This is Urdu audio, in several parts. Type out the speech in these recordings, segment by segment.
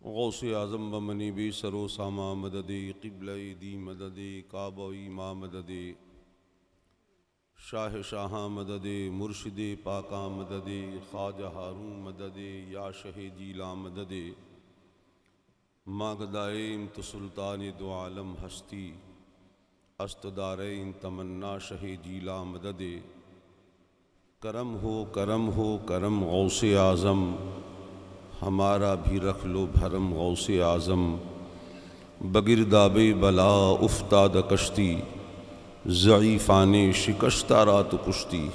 غوث اعظم بمنی بی سرو ساما مددی قبلہ دی مددی کعبہ ایما مددی شاہ شاہاں مددی مرشد پاکاں مددی خواجہ ہارون مددی یا شہ جیلاں مددی ماغدائیم تو سلطان دو عالم ہستی استدارین تمنا شہ جیلاں مددی کرم ہو کرم ہو کرم غوث اعظم ہمارا بھی رکھ لو بھرم غوث اعظم بگرداب بلا افتاد کشتی ضعیفان شکستہ رات کشتی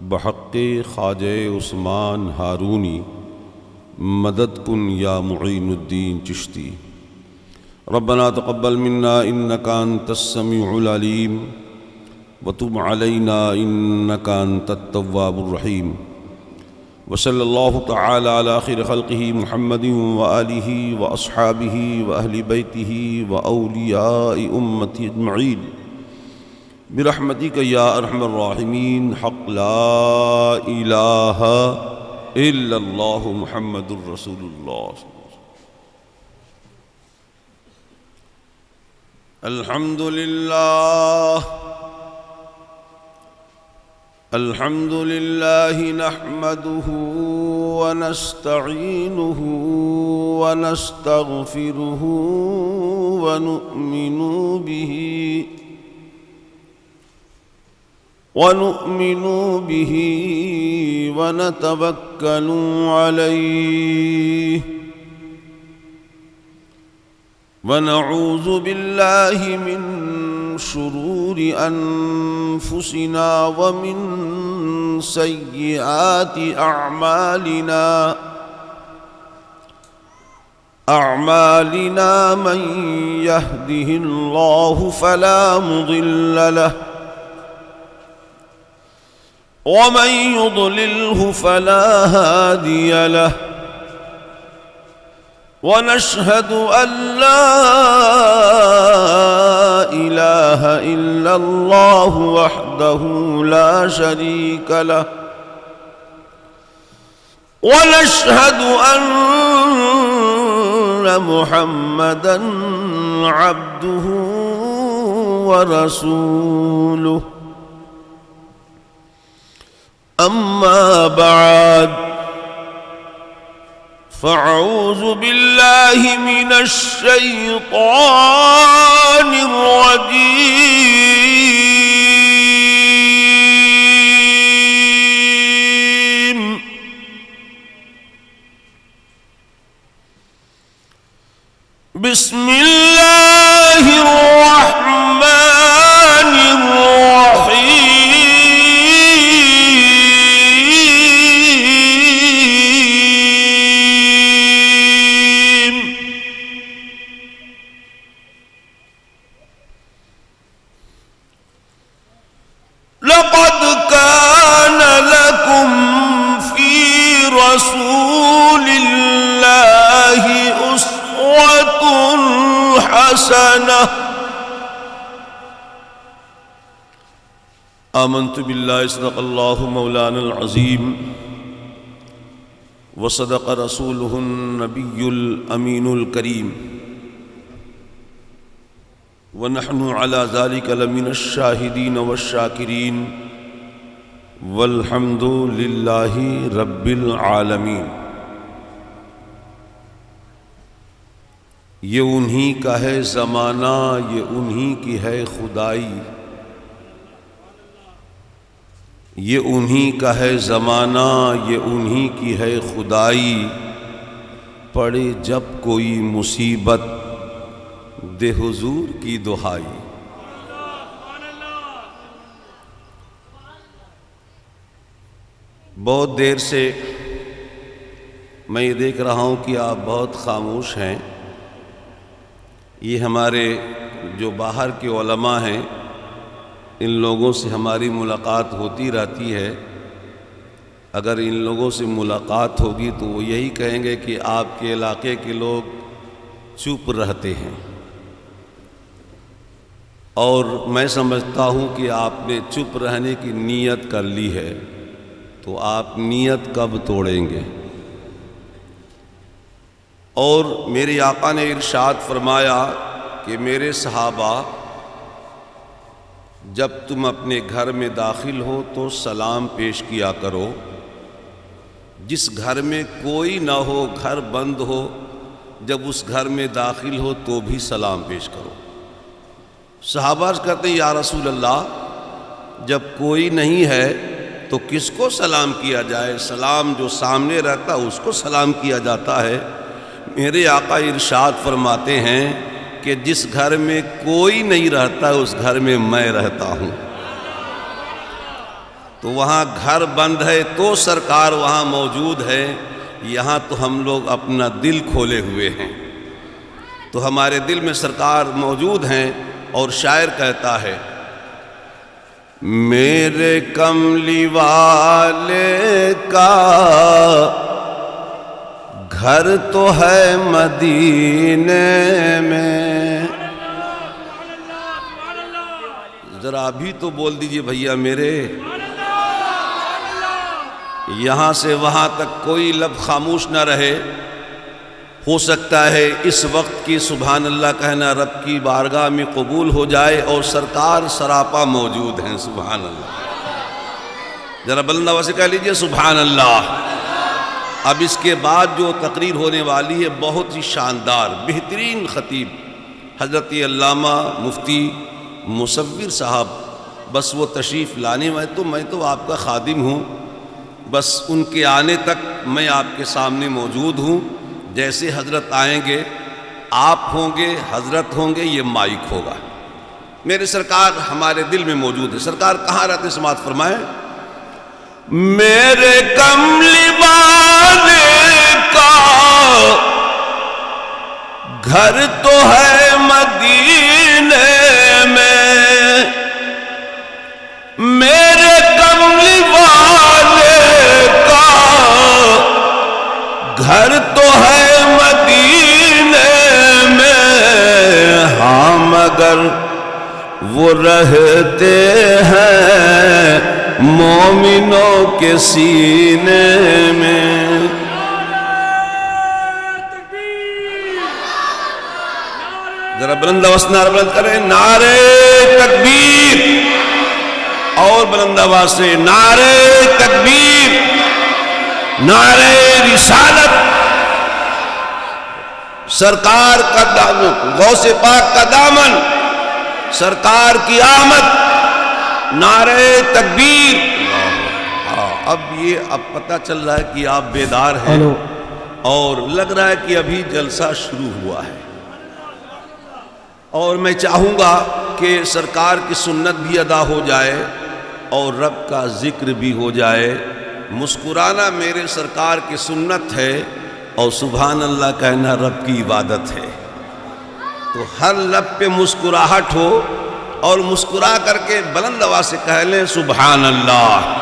بحق خواجہ عثمان ہارونی مدد کن یا معین الدین چشتی ربنا تقبل منا انک انت السمیع العلیم وتب علینا انک انت التواب الرحیم وصلی اللہ تعالی علی خیر خلقہ محمد وآلہ واصحابہ واہل بیتہ واولیاء امتہ اجمعین برحمتک یا ارحم الراحمین حق لا الہ الا اللہ محمد الرسول اللہ الحمد للہ نحمده ونستعینه ونستغفره ونؤمن به ونتوكل عليه ونعوذ بالله من شرور أنفسنا ومن سيئات أعمالنا من يهده الله فلا مضل له ومن يضلله فلا هادي له ونشهد أن لا إله إلا الله وحده لا شريك له ونشهد أن محمدًا عبده ورسوله أما بعد فأعوذ بالله من الشيطان الرجيم بسم الله الرحمن الرحيم لقد كان لكم في رسول الله أسوة حسنة آمنت بالله صدق الله مولانا العظيم وصدق رسوله النبي الأمين الكريم ونحن على ذلك لمن الشاهدين والشاكرين والحمد لله رب العالمين یہ انہی کا ہے زمانہ یہ انہی کی ہے خدائی یہ انہی کا ہے زمانہ یہ انہی کی ہے خدائی پڑے جب کوئی مصیبت دے حضور کی دہائی بہت دیر سے میں یہ دیکھ رہا ہوں کہ آپ بہت خاموش ہیں یہ ہمارے جو باہر کے علماء ہیں ان لوگوں سے ہماری ملاقات ہوتی رہتی ہے اگر ان لوگوں سے ملاقات ہوگی تو وہ یہی کہیں گے کہ آپ کے علاقے کے لوگ چپ رہتے ہیں اور میں سمجھتا ہوں کہ آپ نے چپ رہنے کی نیت کر لی ہے تو آپ نیت کب توڑیں گے؟ اور میرے آقا نے ارشاد فرمایا کہ میرے صحابہ جب تم اپنے گھر میں داخل ہو تو سلام پیش کیا کرو، جس گھر میں کوئی نہ ہو، گھر بند ہو، جب اس گھر میں داخل ہو تو بھی سلام پیش کرو۔ صحابہ کہتے ہیں یا رسول اللہ جب کوئی نہیں ہے تو کس کو سلام کیا جائے؟ سلام جو سامنے رہتا اس کو سلام کیا جاتا ہے۔ میرے آقا ارشاد فرماتے ہیں کہ جس گھر میں کوئی نہیں رہتا اس گھر میں میں رہتا ہوں۔ تو وہاں گھر بند ہے تو سرکار وہاں موجود ہے، یہاں تو ہم لوگ اپنا دل کھولے ہوئے ہیں، تو ہمارے دل میں سرکار موجود ہیں۔ اور شاعر کہتا ہے میرے کملی والے کا گھر تو ہے مدینے میں، ذرا ابھی تو بول دیجئے بھیا میرے، یہاں سے وہاں تک کوئی لب خاموش نہ رہے۔ ہو سکتا ہے اس وقت کی سبحان اللہ کہنا رب کی بارگاہ میں قبول ہو جائے اور سرکار سراپا موجود ہیں۔ سبحان اللہ، ذرا بلند آواز سے کہہ لیجئے سبحان اللہ۔ اب اس کے بعد جو تقریر ہونے والی ہے بہت ہی شاندار، بہترین خطیب حضرت علامہ مفتی مصور صاحب، بس وہ تشریف لانے میں تو آپ کا خادم ہوں، بس ان کے آنے تک میں آپ کے سامنے موجود ہوں۔ جیسے حضرت آئیں گے آپ ہوں گے، حضرت ہوں گے، یہ مائک ہوگا۔ میرے سرکار ہمارے دل میں موجود ہے۔ سرکار کہاں رہتے سماعت فرمائیں، میرے کملی والے کا گھر تو ہے مدینے میں، میرے کملی والے کا گھر تو ہے مدینے میں، ہاں مگر وہ رہتے ہیں مومنوں کے سینے میں۔ ذرا بلند آواز نعرہ بلند کریں، نعرہ تکبیر، اور بلند آواز سے نعرہ تکبیر، نعرہ رسالت۔ سرکار کا دامن، غوث پاک کا دامن، سرکار کی آمد، نعرہ تکبیر۔ اب پتہ چل رہا ہے کہ آپ بیدار ہیں اور لگ رہا ہے کہ ابھی جلسہ شروع ہوا ہے، اور میں چاہوں گا کہ سرکار کی سنت بھی ادا ہو جائے اور رب کا ذکر بھی ہو جائے۔ مسکرانا میرے سرکار کی سنت ہے اور سبحان اللہ کہنا رب کی عبادت ہے، تو ہر لب پہ مسکراہٹ ہو اور مسکرا کر کے بلند آواز سے کہہ لیں سبحان اللہ۔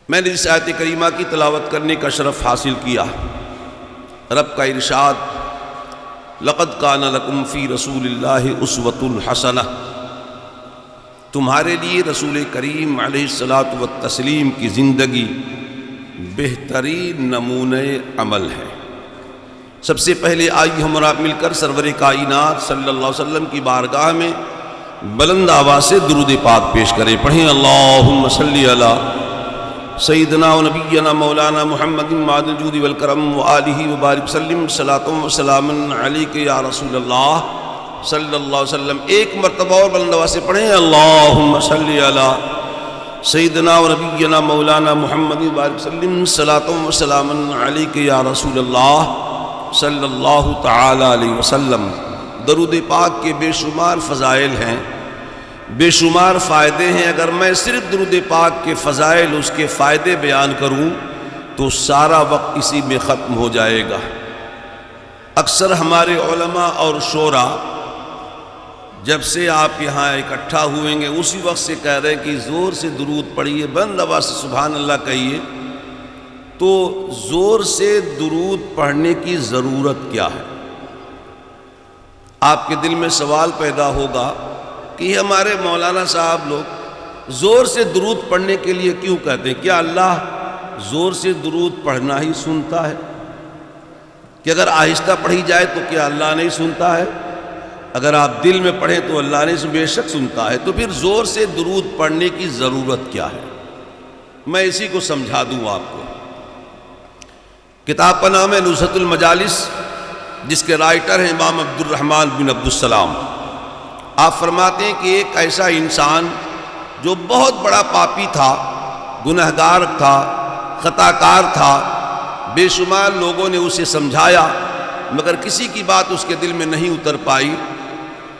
میں نے اس آیت کریمہ کی تلاوت کرنے کا شرف حاصل کیا۔ رب کا ارشاد لقد کان لکم فی رسول اللہ اسوۃ حسنہ، تمہارے لیے رسول کریم علیہ الصلاۃ والتسلیم کی زندگی بہترین نمونہ عمل ہے۔ سب سے پہلے آئیے ہم آپ مل کر سرور کائنات صلی اللہ علیہ وسلم کی بارگاہ میں بلند آواز سے درود پاک پیش کریں، پڑھیں اللہم صلی علی سیدنا و نبینا مولانا محمد معدن الجود والکرم وآلہ وبارک وسلم، صلاۃ و سلام علیک یا رسول اللہ صلی اللہ علیہ وسلم۔ ایک مرتبہ اور بلند آواز سے پڑھیں اللہم صلی علی سیدنا و نبینا مولانا محمد وبارک وسلم، صلاۃ و سلام علیک یا رسول اللہ صلی اللہ تعالی علیہ وسلم۔ درود پاک کے بے شمار فضائل ہیں، بے شمار فائدے ہیں۔ اگر میں صرف درود پاک کے فضائل، اس کے فائدے بیان کروں تو سارا وقت اسی میں ختم ہو جائے گا۔ اکثر ہمارے علماء اور شورا جب سے آپ یہاں اکٹھا ہوئیں گے اسی وقت سے کہہ رہے ہیں کہ زور سے درود پڑھیے، بلند آواز سے سبحان اللہ کہیے۔ تو زور سے درود پڑھنے کی ضرورت کیا ہے؟ آپ کے دل میں سوال پیدا ہوگا کہ ہمارے مولانا صاحب لوگ زور سے درود پڑھنے کے لیے کیوں کہتے ہیں؟ کیا اللہ زور سے درود پڑھنا ہی سنتا ہے کہ اگر آہستہ پڑھی جائے تو کیا اللہ نہیں سنتا ہے؟ اگر آپ دل میں پڑھیں تو اللہ نے بے شک سنتا ہے، تو پھر زور سے درود پڑھنے کی ضرورت کیا ہے؟ میں اسی کو سمجھا دوں آپ کو۔ کتاب کا نام ہے نزہۃ المجالس، جس کے رائٹر ہیں امام عبد الرحمن بن عبد السلام۔ آپ فرماتے ہیں کہ ایک ایسا انسان جو بہت بڑا پاپی تھا، گنہگار تھا، خطا کار تھا، بے شمار لوگوں نے اسے سمجھایا مگر کسی کی بات اس کے دل میں نہیں اتر پائی۔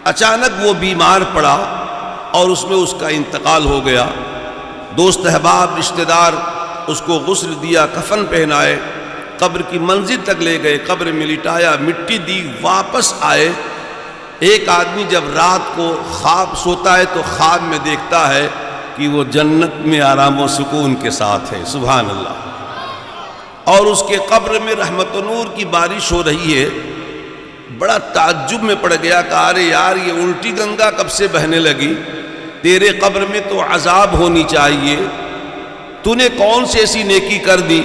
اچانک وہ بیمار پڑا اور اس میں اس کا انتقال ہو گیا۔ دوست احباب رشتہ دار اس کو غسل دیا، کفن پہنائے، قبر کی منزل تک لے گئے، قبر میں لٹایا، مٹی دی، واپس آئے۔ ایک آدمی جب رات کو خواب سوتا ہے تو خواب میں دیکھتا ہے کہ وہ جنت میں آرام و سکون کے ساتھ ہے، سبحان اللہ، اور اس کے قبر میں رحمت و نور کی بارش ہو رہی ہے۔ بڑا تعجب میں پڑ گیا کہ ارے یار، یہ الٹی گنگا کب سے بہنے لگی؟ تیرے قبر میں تو عذاب ہونی چاہیے، تو نے کون سی ایسی نیکی کر دی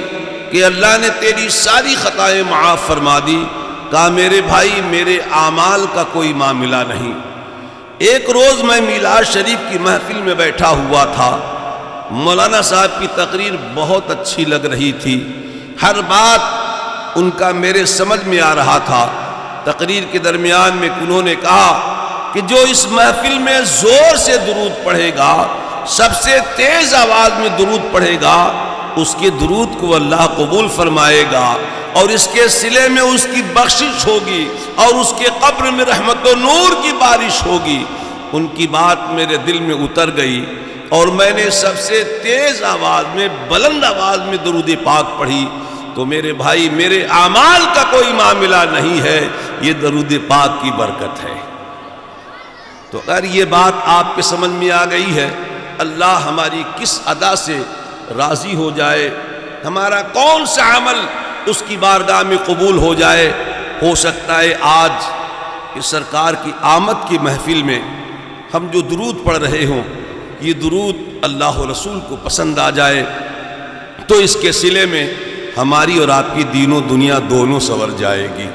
کہ اللہ نے تیری ساری خطائیں معاف فرما دی؟ کہا میرے بھائی، میرے اعمال کا کوئی معاملہ نہیں۔ ایک روز میں میلاد شریف کی محفل میں بیٹھا ہوا تھا، مولانا صاحب کی تقریر بہت اچھی لگ رہی تھی، ہر بات ان کا میرے سمجھ میں آ رہا تھا۔ تقریر کے درمیان میں انہوں نے کہا کہ جو اس محفل میں زور سے درود پڑھے گا، سب سے تیز آواز میں درود پڑھے گا، اس کے درود کو اللہ قبول فرمائے گا اور اس کے صلے میں اس کی بخشش ہوگی اور اس کے قبر میں رحمت و نور کی بارش ہوگی۔ ان کی بات میرے دل میں اتر گئی اور میں نے سب سے تیز آواز میں، بلند آواز میں درود پاک پڑھی۔ تو میرے بھائی، میرے اعمال کا کوئی معاملہ نہیں ہے، یہ درود پاک کی برکت ہے۔ تو اگر یہ بات آپ کے سمجھ میں آ گئی ہے، اللہ ہماری کس ادا سے راضی ہو جائے، ہمارا کون سا عمل اس کی بارگاہ میں قبول ہو جائے۔ ہو سکتا ہے آج اس سرکار کی آمد کی محفل میں ہم جو درود پڑھ رہے ہوں، یہ درود اللہ و رسول کو پسند آ جائے، تو اس کے صلے میں ہماری اور آپ کی دین و دنیا دونوں سنور جائے گی۔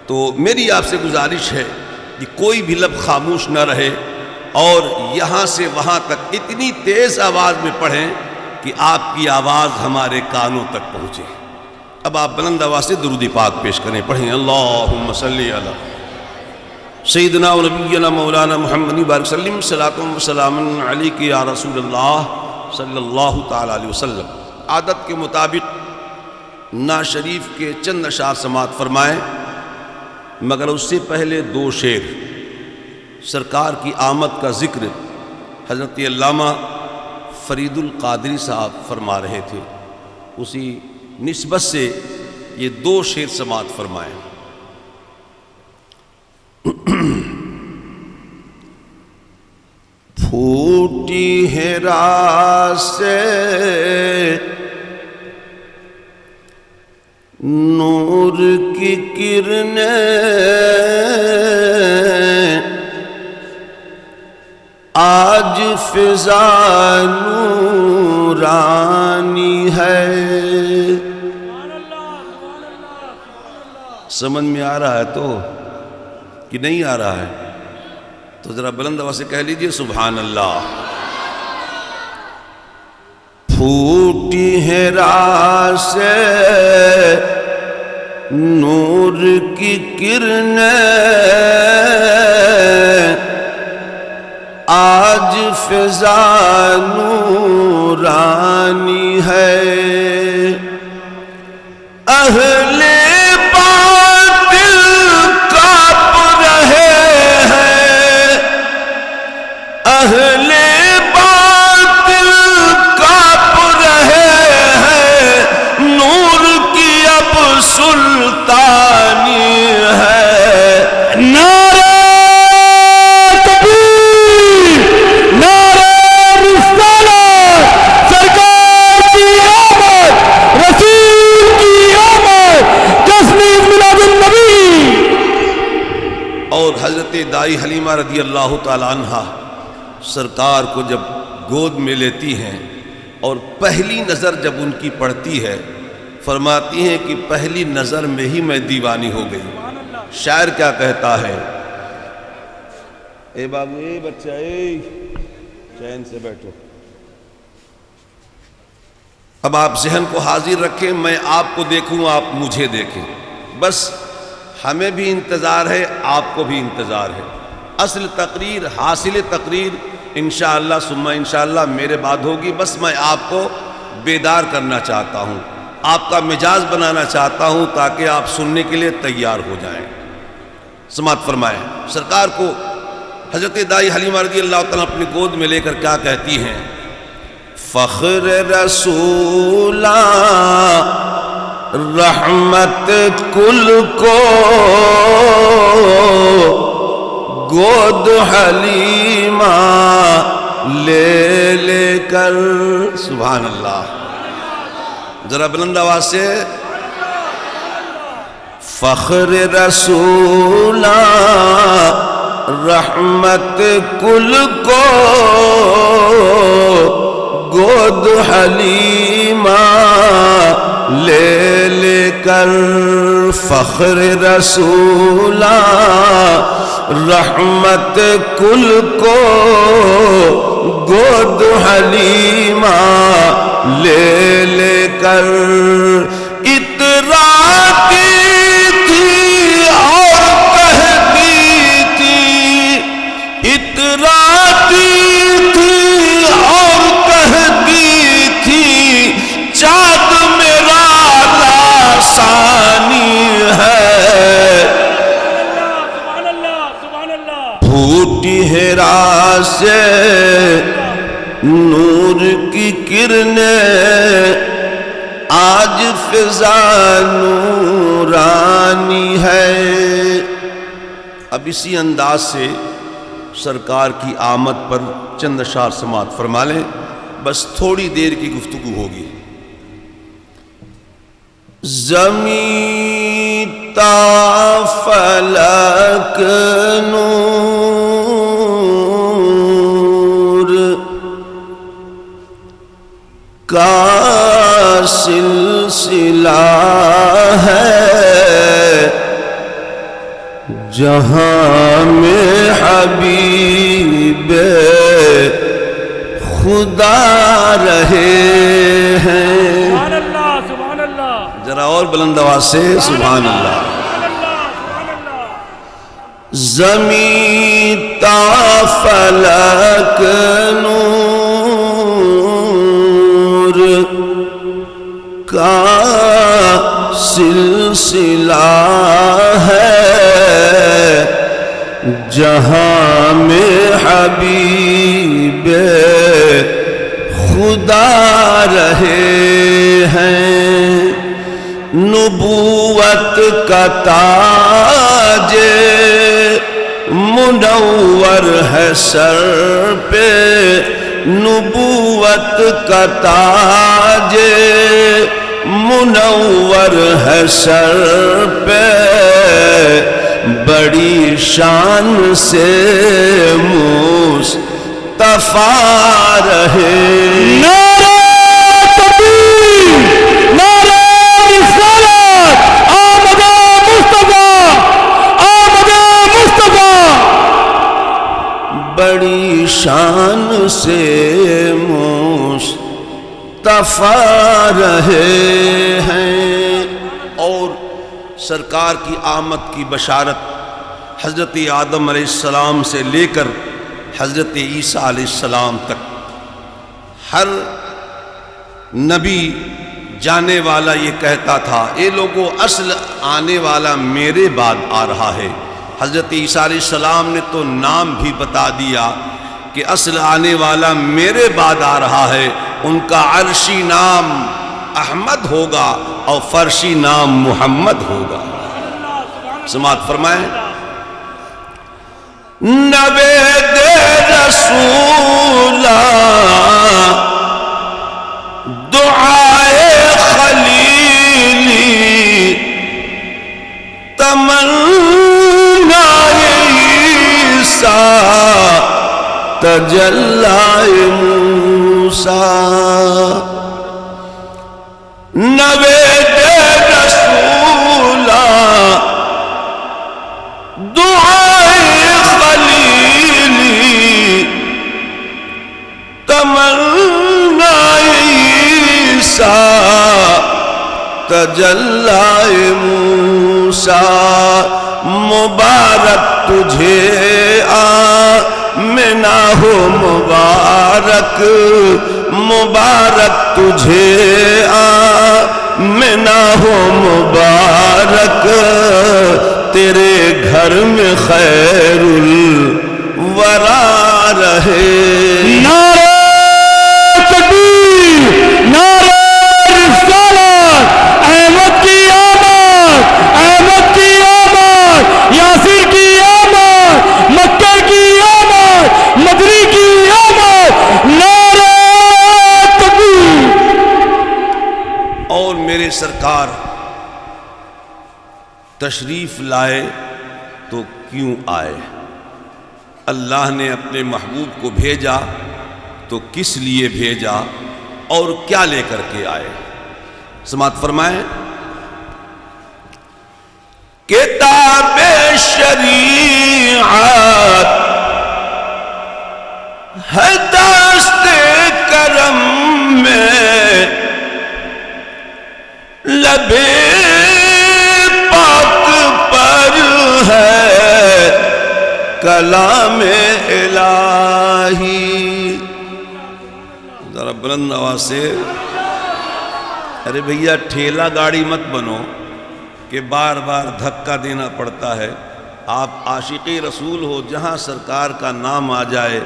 تو میری آپ سے گزارش ہے کہ کوئی بھی لفظ خاموش نہ رہے اور یہاں سے وہاں تک اتنی تیز آواز میں پڑھیں کہ آپ کی آواز ہمارے کانوں تک پہنچے۔ اب آپ بلند آواز سے درود پاک پیش کریں، پڑھیں اللہم صلی علی سیدنا و نبینا مولانا محمد بارک وسلم، صلاۃ و سلام علیک یا رسول اللہ صلی اللہ تعالی علیہ وسلم۔ عادت کے مطابق نعت شریف کے چند اشعار سماعت فرمائیں، مگر اس سے پہلے دو شعر سرکار کی آمد کا ذکر حضرت علامہ فرید القادری صاحب فرما رہے تھے، اسی نسبت سے یہ دو شعر سماعت فرمائیں۔ پھوٹی ہے راہ سے نور کی کرنیں، آج فضا نورانی ہے۔ سمجھ میں آ رہا ہے تو کہ نہیں آ رہا ہے؟ تو ذرا بلند آواز سے کہہ لیجئے سبحان اللہ۔ پھوٹی ہے راہ سے نور کی کرنیں، آج فضا نورانی ہے۔ اہل باطل کانپ رہے ہیں، اہل باطل کانپ رہے ہیں، نور کی اب سلطانی ہے۔ نعرہ تکبیر، نعرہ رسالت، سرکار کی آمد، رسول کی آمد، تسلیت میلاد النبی۔ اور حضرت دائی حلیمہ رضی اللہ تعالی عنہ سرکار کو جب گود میں لیتی ہیں اور پہلی نظر جب ان کی پڑتی ہے فرماتی ہیں کہ پہلی نظر میں ہی میں دیوانی ہو گئی. شاعر کیا کہتا ہے؟ اے بابو، اے بچہ، اے چین سے بیٹھو. اب آپ ذہن کو حاضر رکھیں، میں آپ کو دیکھوں، آپ مجھے دیکھیں. بس ہمیں بھی انتظار ہے، آپ کو بھی انتظار ہے. اصل تقریر، حاصل تقریر انشاءاللہ ثم انشاءاللہ میرے بعد ہوگی. بس میں آپ کو بیدار کرنا چاہتا ہوں، آپ کا مزاج بنانا چاہتا ہوں تاکہ آپ سننے کے لیے تیار ہو جائیں. سماعت فرمائیں. سرکار کو حضرت دائی حلیمہ رضی اللہ تعالیٰ اپنی گود میں لے کر کیا کہتی ہیں؟ فخر رسولہ رحمت کل کو گود حلیمہ لے لے کر. سبحان اللہ. ذرا بلند آواز سے. فخر رسولہ رحمت کل کو گود حلیمہ لے لے کر. فخر رسولہ رحمت کل کو گود حلیمہ لے لے کر. اتراتی تھی اور کہتی تھی، اتراتی تھی اور کہتی تھی چاند میرا لاسانی ہے. پھوٹی ہیرا سے نور کی کرنیں آج فضا نورانی ہے. اب اسی انداز سے سرکار کی آمد پر چند اشعار سماعت فرما لیں. بس تھوڑی دیر کی گفتگو ہوگی. زمین تا فلک نور کا سلسلہ ہے، جہاں میں حبیب خدا رہے ہیں. سبحان اللہ، سبحان اللہ. ذرا اور بلند آواز سے سبحان اللہ. زمین تا فلک نور کا سلسلہ ہے، جہاں میں حبیب خدا رہے ہیں. نبوت کا تاج منور ہے سر پہ، نبوت کا تاج منور ہے سر پہ، بڑی شان سے مصطفیٰ رہے. نعرہ تکبیر، نعرہ رسالت، آمد مصطفیٰ، آمد مصطفیٰ. بڑی شان سے مصطفیٰ رہے ہیں. اور سرکار کی آمد کی بشارت حضرت آدم علیہ السلام سے لے کر حضرت عیسیٰ علیہ السلام تک ہر نبی جانے والا یہ کہتا تھا، اے لوگو اصل آنے والا میرے بعد آ رہا ہے. حضرت عیسیٰ علیہ السلام نے تو نام بھی بتا دیا کہ اصل آنے والا میرے بعد آ رہا ہے. ان کا عرشی نام احمد ہوگا اور فرشی نام محمد ہوگا. سماعت فرمائیں. نوید رسولہ دعائے خلیلی تمنا عیسیٰ تجلی موسیٰ. موسیٰ نوید رسولا دعائے خلیلی تمنا عیسیٰ تجلی موسیٰ مبارک تجھے آمنہ ہو مبارک مبارک تجھے آمنہ ہو مبارک تیرے گھر میں خیر الورا رہے نعرہ تکبیر نعرہ رسالت احمد کی آمد احمد کی آمد یاسر کی آمد مکہ کی آمد مدری کی آمد نعرہ تکبیر اور میرے سرکار تشریف لائے تو کیوں آئے اللہ نے اپنے محبوب کو بھیجا تو کس لیے بھیجا اور کیا لے کر کے آئے سماعت فرمائیں کتاب شریعت ہے دست کرم میں لبے پاک پر ہے کلام الہی ذرا بلند آواز سے ارے بھیا ٹھیلا گاڑی مت بنو کہ بار بار دھکا دینا پڑتا ہے آپ عاشقی رسول ہو جہاں سرکار کا نام آ جائے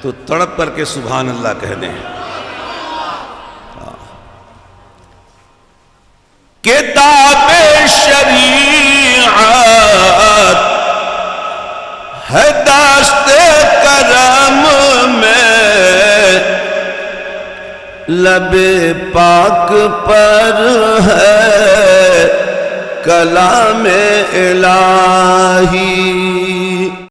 تو تڑپ کر کے سبحان اللہ کہہ دیں کتاب شریعت ہے دست کرم میں لب پاک پر ہے کلام الہی